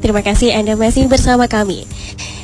Terima kasih Anda masih bersama kami.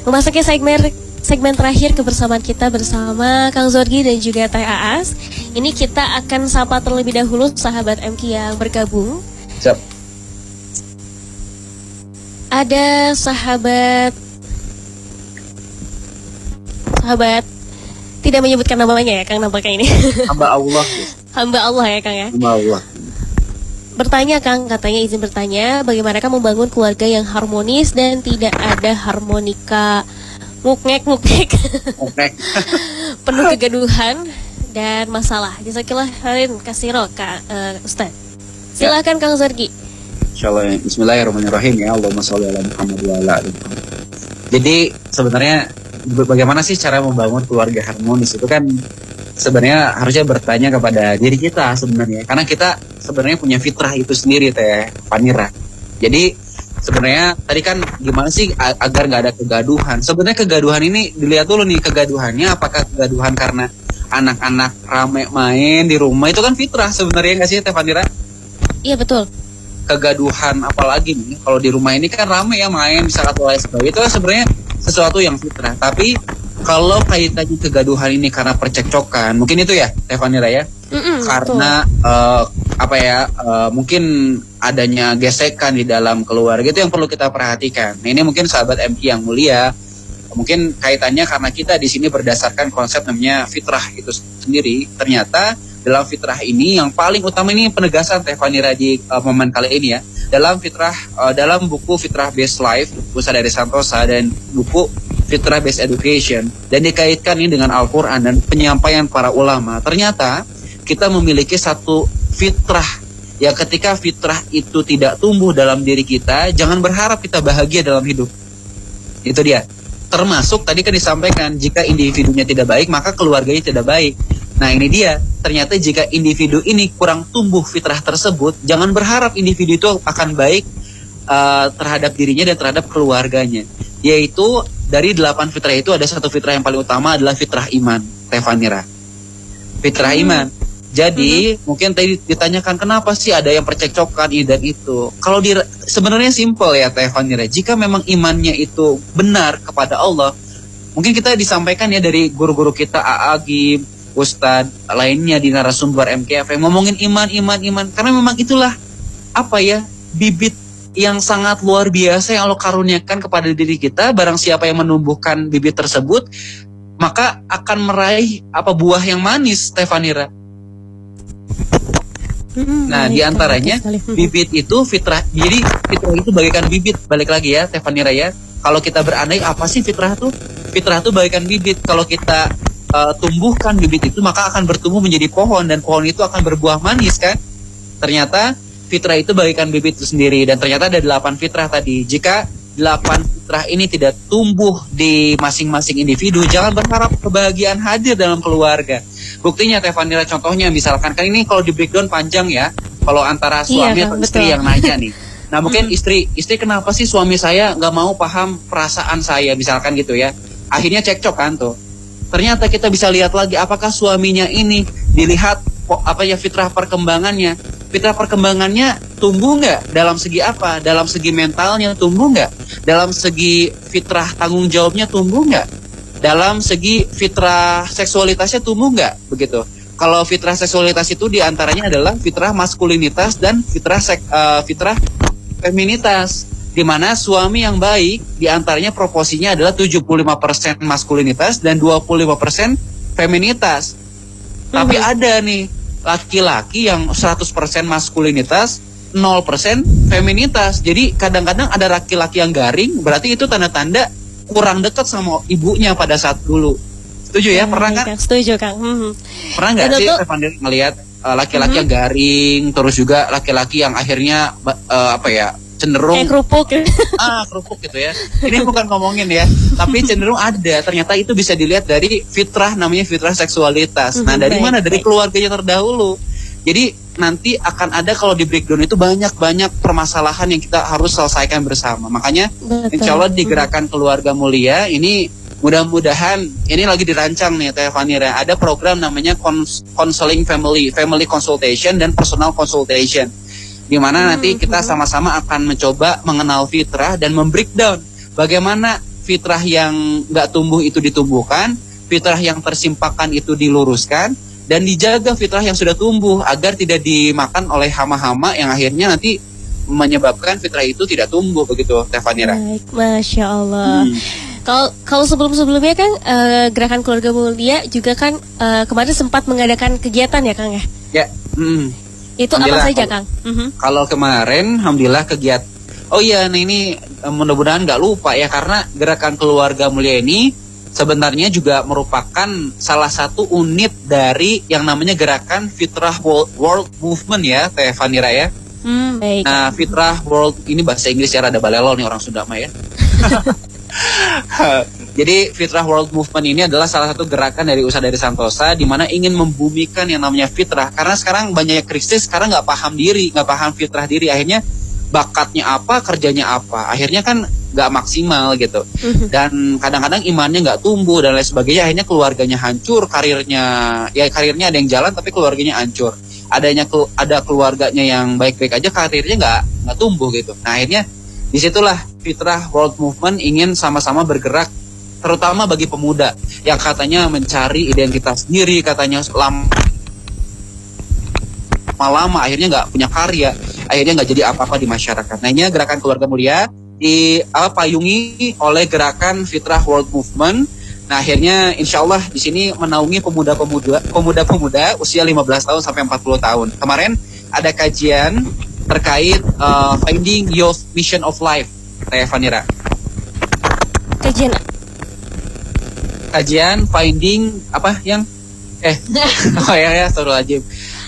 Memasuki segmen terakhir kebersamaan kita bersama Kang Zorgi dan juga Teh Aas. Ini kita akan sapa terlebih dahulu sahabat MQ yang bergabung. Siap. Ada sahabat tidak menyebutkan namanya ya Kang, nampaknya ini. Hamba Allah. Hamba Allah ya Kang ya. Hamba Allah. Bertanya Kang, katanya izin bertanya, bagaimanakah membangun keluarga yang harmonis dan tidak ada harmonika muknek penuh kegaduhan dan masalah. Jazakallah khairan katsira Ustaz. Silakan Kang Zorgi. Insyaallah. Bismillahirrahmanirrahim ya. Allahumma sholli ala Muhammad wa ala ali Muhammad. Jadi sebenarnya bagaimana sih cara membangun keluarga harmonis itu kan sebenarnya harusnya bertanya kepada diri kita sebenarnya, karena kita sebenarnya punya fitrah itu sendiri Teh Fanira. Jadi sebenarnya tadi kan gimana sih agar nggak ada kegaduhan. Sebenarnya kegaduhan ini dilihat dulu nih, kegaduhannya apakah kegaduhan karena anak-anak rame main di rumah, itu kan fitrah sebenarnya nggak sih Teh Fanira? Iya betul. Kegaduhan apalagi nih kalau di rumah ini kan rame ya main bisa atau lain sebagainya, itu kan sebenarnya sesuatu yang fitrah. Tapi kalau kaitannya kegaduhan ini karena percekcokan, mungkin itu ya Teh Fanira ya, karena mungkin adanya gesekan di dalam keluarga, itu yang perlu kita perhatikan. Nah, ini mungkin sahabat MQ yang mulia, mungkin kaitannya karena kita di sini berdasarkan konsep namanya fitrah itu sendiri. Ternyata dalam fitrah ini yang paling utama ini penegasan Teh Fanira di momen kali ini ya. Dalam fitrah, dalam buku Fitrah Based Life, Ustaz dari Santosa, dan buku Fitrah Based Education, dan dikaitkan ini dengan Al-Quran dan penyampaian para ulama. Ternyata kita memiliki satu fitrah, yang ketika fitrah itu tidak tumbuh dalam diri kita, jangan berharap kita bahagia dalam hidup. Itu dia. Termasuk tadi kan disampaikan, jika individunya tidak baik, maka keluarganya tidak baik. Nah ini dia, ternyata jika individu ini kurang tumbuh fitrah tersebut, jangan berharap individu itu akan baik terhadap dirinya dan terhadap keluarganya. Yaitu dari 8 fitrah itu ada satu fitrah yang paling utama adalah fitrah iman, Teh Fanira. Fitrah iman. Jadi mungkin tadi ditanyakan kenapa sih ada yang percekcokan ini dan itu. Kalau sebenarnya simple ya Teh Fanira. Jika memang imannya itu benar kepada Allah, mungkin kita disampaikan ya dari guru-guru kita Agim, Ustadz lainnya di narasumber MKF yang ngomongin iman. Karena memang itulah bibit yang sangat luar biasa yang Allah karuniakan kepada diri kita. Barang siapa yang menumbuhkan bibit tersebut, maka akan meraih buah yang manis, Teh Fanira. Nah, diantaranya bibit itu fitrah. Jadi fitrah itu bagaikan bibit. Balik lagi ya Teh Fanira ya. Kalau kita berandai apa sih fitrah itu? Fitrah itu bagaikan bibit. Kalau kita tumbuhkan bibit itu, maka akan bertumbuh menjadi pohon, dan pohon itu akan berbuah manis kan. Ternyata fitrah itu bagaikan bibit itu sendiri. Dan ternyata ada 8 fitrah tadi. Jika 8 fitrah ini tidak tumbuh di masing-masing individu, jangan berharap kebahagiaan hadir dalam keluarga. Buktinya Teh Fanira, contohnya misalkan kan ini kalau di breakdown panjang ya, kalau antara suami atau istri yang nanya nih. Nah mungkin istri kenapa sih suami saya nggak mau paham perasaan saya, misalkan gitu ya. Akhirnya cekcok kan tuh. Ternyata kita bisa lihat lagi apakah suaminya ini dilihat fitrah perkembangannya. Fitrah perkembangannya tumbuh nggak? Dalam segi apa? Dalam segi mentalnya tumbuh nggak? Dalam segi fitrah tanggung jawabnya tumbuh nggak? Dalam segi fitrah seksualitasnya tumbuh nggak? Begitu. Kalau fitrah seksualitas itu diantaranya adalah fitrah maskulinitas dan fitrah feminitas. Di mana suami yang baik diantaranya proporsinya adalah 75% maskulinitas dan 25% feminitas. Tapi ada nih laki-laki yang 100% maskulinitas, 0% feminitas. Jadi kadang-kadang ada laki-laki yang garing, berarti itu tanda-tanda kurang dekat sama ibunya pada saat dulu. Setuju ya? Pernah kan? Setuju Kang. Pernah nggak sih Evan ngelihat laki-laki yang garing, terus juga laki-laki yang akhirnya cenderung kayak kerupuk kerupuk gitu ya. Ini bukan ngomongin ya, tapi cenderung ada. Ternyata itu bisa dilihat dari fitrah, namanya fitrah seksualitas. Nah, dari mana? Dari keluarganya terdahulu. Jadi nanti akan ada, kalau di breakdown itu banyak permasalahan yang kita harus selesaikan bersama. Makanya insya Allah di gerakan keluarga mulia ini mudah-mudahan ini lagi dirancang nih Teh Fanira. Ada program namanya counseling family consultation dan personal consultation. di mana nanti kita sama-sama akan mencoba mengenal fitrah dan membreakdown bagaimana fitrah yang nggak tumbuh itu ditumbuhkan, fitrah yang tersimpangkan itu diluruskan, dan dijaga fitrah yang sudah tumbuh agar tidak dimakan oleh hama-hama yang akhirnya nanti menyebabkan fitrah itu tidak tumbuh, begitu Teh Fanira. Baik, Masya Allah. Kalau sebelum-sebelumnya kan Gerakan Keluarga Mulia juga kan kemarin sempat mengadakan kegiatan ya Kang ya? Ya. Itu apa saja Kang? Kalau kemarin, alhamdulillah kegiatan. Oh iya, nah ini mudah-mudahan nggak lupa ya, karena Gerakan Keluarga Mulia ini sebenarnya juga merupakan salah satu unit dari yang namanya Gerakan Fitrah World Movement ya, Teh Fanira ya. Baik. Nah, Fitrah World ini bahasa Inggris ya, rada balelo nih orang Sunda mah ya. Jadi Fitrah World Movement ini adalah salah satu gerakan dari Ustadz dari Santosa di mana ingin membumikan yang namanya fitrah. Karena sekarang banyak krisis, sekarang nggak paham diri, nggak paham fitrah diri. Akhirnya bakatnya apa, kerjanya apa. Akhirnya kan nggak maksimal gitu. Dan kadang-kadang imannya nggak tumbuh dan lain sebagainya. Akhirnya keluarganya hancur, karirnya ada yang jalan tapi keluarganya hancur. Ada keluarganya yang baik-baik aja, karirnya nggak tumbuh gitu. Nah akhirnya disitulah Fitrah World Movement ingin sama-sama bergerak, terutama bagi pemuda yang katanya mencari identitas diri, katanya lama-lama akhirnya nggak punya karya, akhirnya nggak jadi apa-apa di masyarakat. Nah ini Gerakan Keluarga Mulia dipayungi oleh Gerakan Fitrah World Movement. Nah akhirnya insya Allah di sini menaungi pemuda-pemuda usia 15 tahun sampai 40 tahun. Kemarin ada kajian terkait Finding Your Mission of Life, Teh Fanira. Kajian Finding apa yang oh ya astagfirullahaladzim.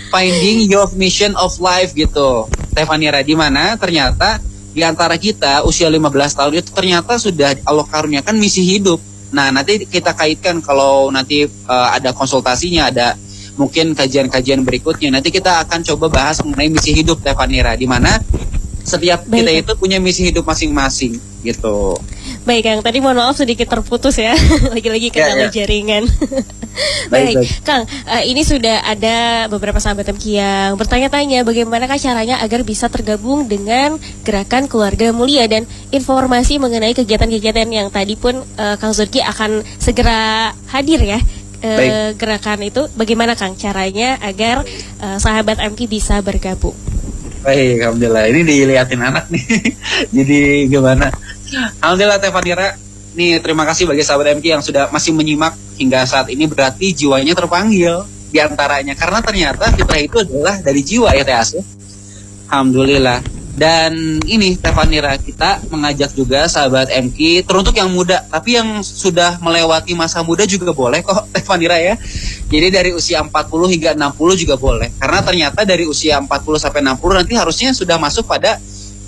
Finding Your Mission of Life gitu, Teh Fanira, di mana ternyata di antara kita usia 15 tahun itu ternyata sudah Allah karuniakan misi hidup. Nah nanti kita kaitkan kalau nanti ada konsultasinya, ada mungkin kajian-kajian berikutnya. Nanti kita akan coba bahas mengenai misi hidup Teh Fanira, di mana setiap kita itu punya misi hidup masing-masing gitu. Baik Kang, tadi mohon maaf sedikit terputus ya, lagi-lagi kendala jaringan. Baik Kang, ini sudah ada beberapa sahabat MQ yang bertanya-tanya bagaimana caranya agar bisa tergabung dengan Gerakan Keluarga Mulia, dan informasi mengenai kegiatan-kegiatan yang tadi pun Kang Zorgi akan segera hadir ya. Gerakan itu bagaimana Kang caranya agar sahabat MQ bisa bergabung? Baik, alhamdulillah. Ini dilihatin anak nih. Jadi gimana? Alhamdulillah Teh Fanira. Nih terima kasih bagi sahabat MQ yang sudah masih menyimak hingga saat ini, berarti jiwanya terpanggil di antaranya, karena ternyata fitrah itu adalah dari jiwa ya Teh Asih. Alhamdulillah. Dan ini Teh Fanira, kita mengajak juga sahabat MQ teruntuk yang muda, tapi yang sudah melewati masa muda juga boleh kok Teh Fanira ya. Jadi dari usia 40 hingga 60 juga boleh. Karena ternyata dari usia 40 sampai 60 nanti harusnya sudah masuk pada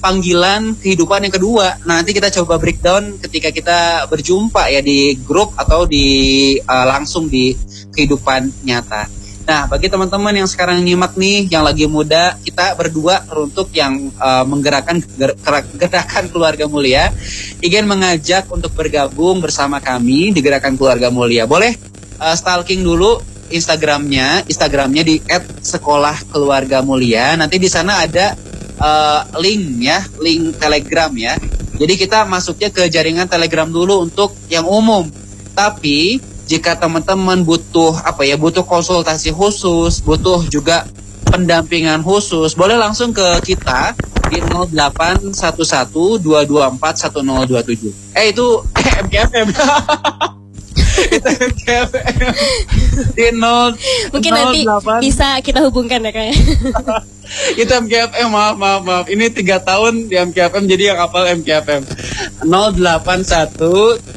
panggilan kehidupan yang kedua. Nah, nanti kita coba breakdown ketika kita berjumpa ya di grup atau di langsung di kehidupan nyata. Nah, bagi teman-teman yang sekarang nyimak nih, yang lagi muda, kita berdua teruntuk yang menggerakkan Gerakan Keluarga Mulia, ingin mengajak untuk bergabung bersama kami di Gerakan Keluarga Mulia. Boleh stalking dulu Instagramnya di @sekolahkeluargamulia. Nanti di sana ada link Telegram ya. Jadi kita masuknya ke jaringan Telegram dulu untuk yang umum. Tapi jika teman-teman butuh konsultasi khusus, butuh juga pendampingan khusus, boleh langsung ke kita di 0811-224-1027. Itu MKFM. Itu MKFM. Di 0 mungkin 08. Nanti bisa kita hubungkan ya Kang. Itu MKFM, maaf. Ini 3 tahun di MKFM, jadi yang hafal MKFM. 081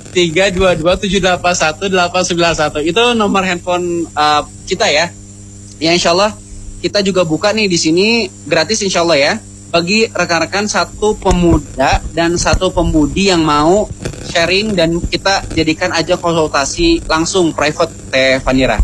322-781-891. Itu nomor handphone kita ya. Ya insya Allah kita juga buka nih di sini gratis insya Allah ya, bagi rekan-rekan satu pemuda dan satu pemudi yang mau sharing, dan kita jadikan aja konsultasi langsung private Teh Fanira.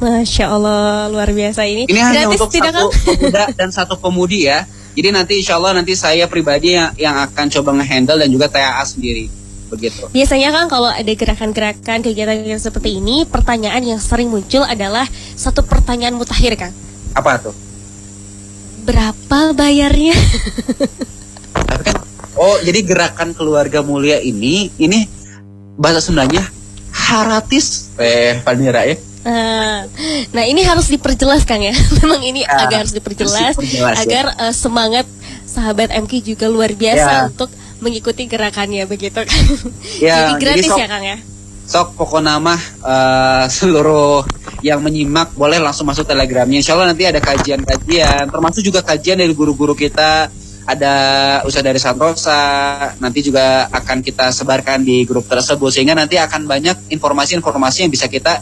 Masya Allah, luar biasa ini. Ini hanya gratis, untuk satu pemuda dan satu pemudi ya. Jadi nanti insya Allah nanti saya pribadi yang akan coba nge-handle dan juga TAA sendiri. Begitu. Biasanya kan kalau ada gerakan-gerakan kegiatan-kegiatan seperti ini, pertanyaan yang sering muncul adalah satu pertanyaan mutakhir Kang. Apa tuh? Berapa bayarnya? Tapi kan, jadi gerakan keluarga mulia ini bahasa Sundanya haratis, Panira ya. Nah ini harus diperjelas Kang ya. Memang ini agak harus diperjelas agar semangat sahabat MQ juga luar biasa untuk mengikuti gerakannya begitu. Jadi gratis ya Kang ya. Sok pokoknya mah seluruh yang menyimak boleh langsung masuk Telegramnya. Insya Allah nanti ada kajian-kajian, termasuk juga kajian dari guru-guru kita. Ada Ustadz dari Santosa, nanti juga akan kita sebarkan di grup tersebut, sehingga nanti akan banyak informasi-informasi yang bisa kita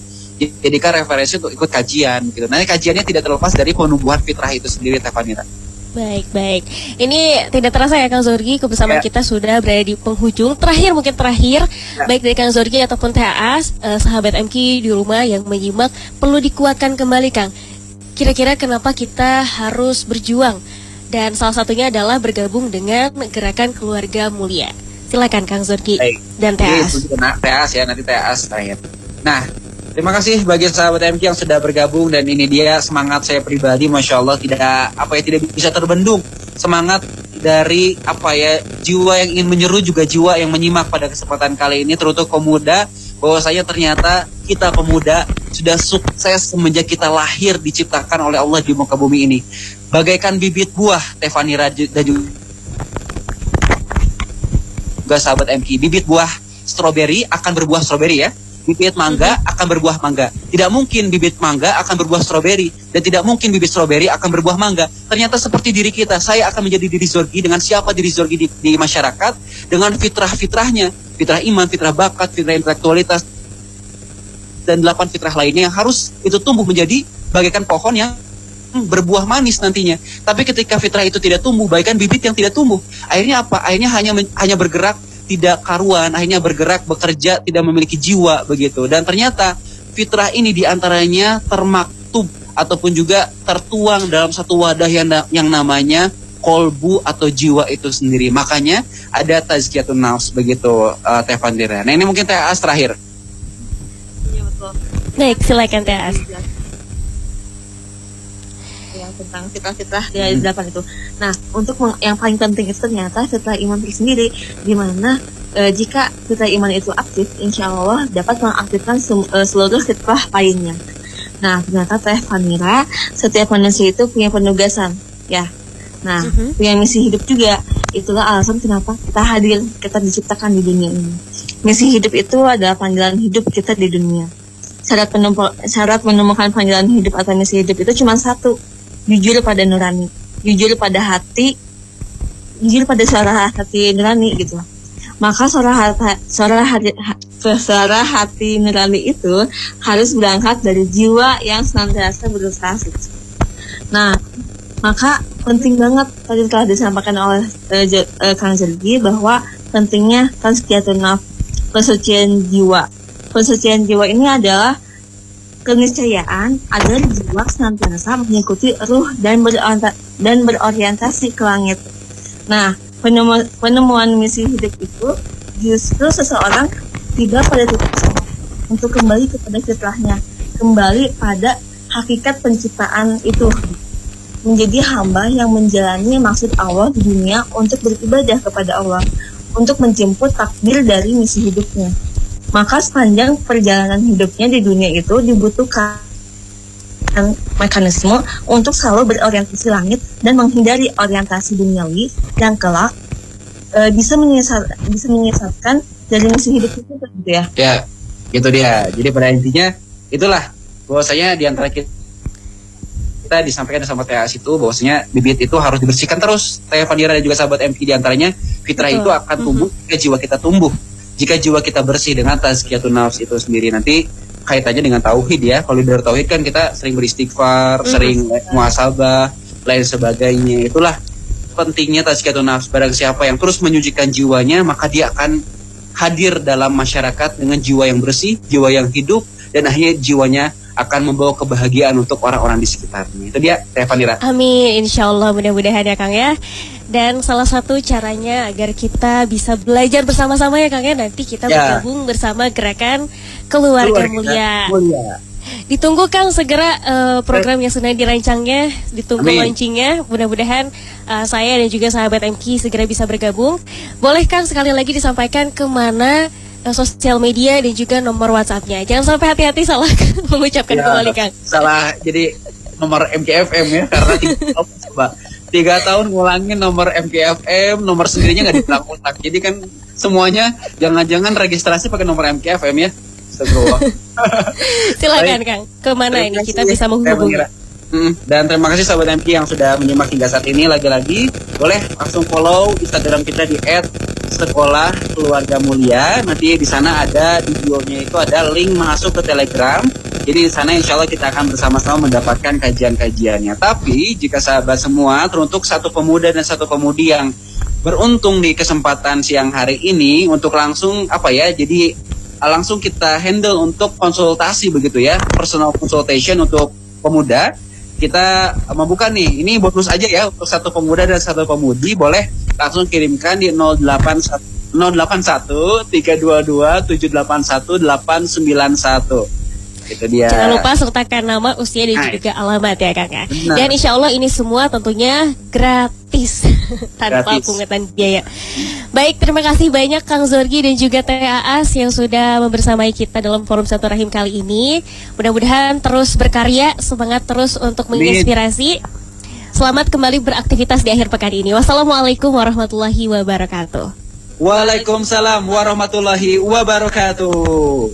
jadikan referensi untuk ikut kajian gitu. Nanti kajiannya tidak terlepas dari penumbuhan fitrah itu sendiri, Teh Fanira. Baik. Ini tidak terasa ya Kang Zorgi, kebersamaan kita sudah berada di penghujung. Terakhir baik dari Kang Zorgi ataupun Teh Aas, sahabat MQ di rumah yang menyimak, perlu dikuatkan kembali Kang. Kira-kira kenapa kita harus berjuang? Dan salah satunya adalah bergabung dengan gerakan keluarga mulia. Silakan Kang Zorgi dan Teh Aas. Teh Aas ya, nanti Teh Aas terakhir. Nah, terima kasih bagi sahabat MQ yang sudah bergabung, dan ini dia semangat saya pribadi, masya Allah tidak bisa terbendung. Semangat dari jiwa yang ingin menyeru, juga jiwa yang menyimak pada kesempatan kali ini, teruntuk pemuda, bahwasanya ternyata kita pemuda sudah sukses semenjak kita lahir diciptakan oleh Allah di muka bumi ini. Bagaikan bibit buah, Teh Fanira dan juga sahabat MQ, bibit buah stroberi akan berbuah stroberi ya. Bibit mangga akan berbuah mangga. Tidak mungkin bibit mangga akan berbuah stroberi, dan tidak mungkin bibit stroberi akan berbuah mangga. Ternyata seperti diri kita, saya akan menjadi diri Zorgi dengan siapa diri Zorgi di masyarakat, dengan fitrah-fitrahnya, fitrah iman, fitrah bakat, fitrah intelektualitas, dan 8 fitrah lainnya yang harus itu tumbuh menjadi bagaikan pohon yang berbuah manis nantinya. Tapi ketika fitrah itu tidak tumbuh, bagaikan bibit yang tidak tumbuh, akhirnya apa? Akhirnya hanya bergerak tidak karuan, akhirnya bergerak bekerja tidak memiliki jiwa begitu. Dan ternyata fitrah ini diantaranya termaktub ataupun juga tertuang dalam satu wadah yang namanya kolbu atau jiwa itu sendiri. Makanya ada tazkiyatun nafs begitu, Teh Fanira. Nah ini mungkin Teh Aas terakhir. Iya betul. Baik, silakan Teh Aas. Tentang fitrah-fitrah dari 8 itu. Nah, untuk yang paling penting itu ternyata fitrah iman itu sendiri, di mana jika fitrah iman itu aktif, insya Allah dapat mengaktifkan seluruh fitrah lainnya. Nah, ternyata Teh Fanira, setiap manusia itu punya penugasan, ya. Nah, punya misi hidup juga. Itulah alasan kenapa kita hadir, kita diciptakan di dunia ini. Misi hidup itu adalah panggilan hidup kita di dunia. Syarat menemukan panggilan hidup atau misi hidup itu cuma satu: jujur pada nurani, jujur pada hati, jujur pada suara hati nurani gitu. Maka suara hati nurani itu harus berangkat dari jiwa yang senantiasa berusaha suci. Nah, maka penting banget tadi telah disampaikan oleh Kang Zorgi bahwa pentingnya tazkiyatun nafs, pensucian jiwa. Pensucian jiwa ini adalah keniscayaan agar jiwa senantiasa mengikuti ruh dan berorientasi ke langit. Nah, penemuan misi hidup itu justru seseorang tiba pada titik sama untuk kembali kepada fitrahnya, kembali pada hakikat penciptaan itu, menjadi hamba yang menjalani maksud Allah di dunia untuk beribadah kepada Allah, untuk menjemput takdir dari misi hidupnya. Maka sepanjang perjalanan hidupnya di dunia itu dibutuhkan mekanisme untuk selalu berorientasi langit dan menghindari orientasi duniawi yang kelak bisa menyesatkan dari misi hidup itu gitu ya. Ya, gitu dia. Jadi pada intinya itulah bahwasanya di antara kita disampaikan sama Teh Aas itu bahwasanya bibit itu harus dibersihkan terus. Teh Fanira dan juga sahabat MQ di antaranya fitrah itu akan tumbuh jika jiwa kita tumbuh. Jika jiwa kita bersih dengan tazkiyatun nafs itu sendiri, nanti kaitannya dengan tauhid ya. Kalau dari tauhid kan kita sering beristighfar, sering muhasabah, lain sebagainya. Itulah pentingnya tazkiyatun nafs. Barang siapa yang terus menyucikan jiwanya, maka dia akan hadir dalam masyarakat dengan jiwa yang bersih, jiwa yang hidup, dan akhirnya jiwanya akan membawa kebahagiaan untuk orang-orang di sekitarnya. Itu dia, Teh Fanira. Amin, insya Allah mudah-mudahan ya Kang ya. Dan salah satu caranya agar kita bisa belajar bersama-sama ya Kang ya, nanti kita bergabung bersama gerakan keluarga mulia. Ditunggu Kang segera program yang sedang dirancangnya, ditunggu Amin. launchingnya. Mudah-mudahan saya dan juga sahabat MK segera bisa bergabung. Boleh Kang sekali lagi disampaikan kemana sosial media dan juga nomor WhatsApp-nya. Jangan sampai hati-hati salah mengucapkan kembali Kang. Salah, jadi nomor MKFM ya, karena 3 tahun ngulangin nomor MKFM, nomor sendirinya nggak diulang-ulang. Jadi kan semuanya jangan-jangan registrasi pakai nomor MKFM ya. Astagfirullah. Silakan Kang, kemana ini kita bisa menghubungi? Dan terima kasih sahabat MK yang sudah menyimak hingga saat ini. Lagi-lagi boleh langsung follow Instagram kita di @sekolahkeluargamulia. Nanti di sana ada di bio-nya itu ada link masuk ke Telegram. Jadi di sana insya Allah kita akan bersama-sama mendapatkan kajian-kajiannya. Tapi jika sahabat semua teruntuk satu pemuda dan satu pemudi yang beruntung di kesempatan siang hari ini untuk langsung jadi langsung kita handle untuk konsultasi begitu ya, personal consultation untuk pemuda. Kita membuka nih, ini bonus aja ya untuk satu pemuda dan satu pemudi, boleh langsung kirimkan di 081 322 781 891. Itu dia. Jangan lupa sertakan nama, usia dan juga alamat ya Kang. Benar. Dan insya Allah ini semua tentunya gratis tanpa Gratis. pungutan biaya. Baik, terima kasih banyak Kang Zorgi dan juga TAAS yang sudah membersamai kita dalam forum Satu Rahim kali ini. Mudah-mudahan terus berkarya, semangat terus untuk menginspirasi. Selamat kembali beraktivitas di akhir pekan ini. Wassalamualaikum warahmatullahi wabarakatuh. Waalaikumsalam warahmatullahi wabarakatuh.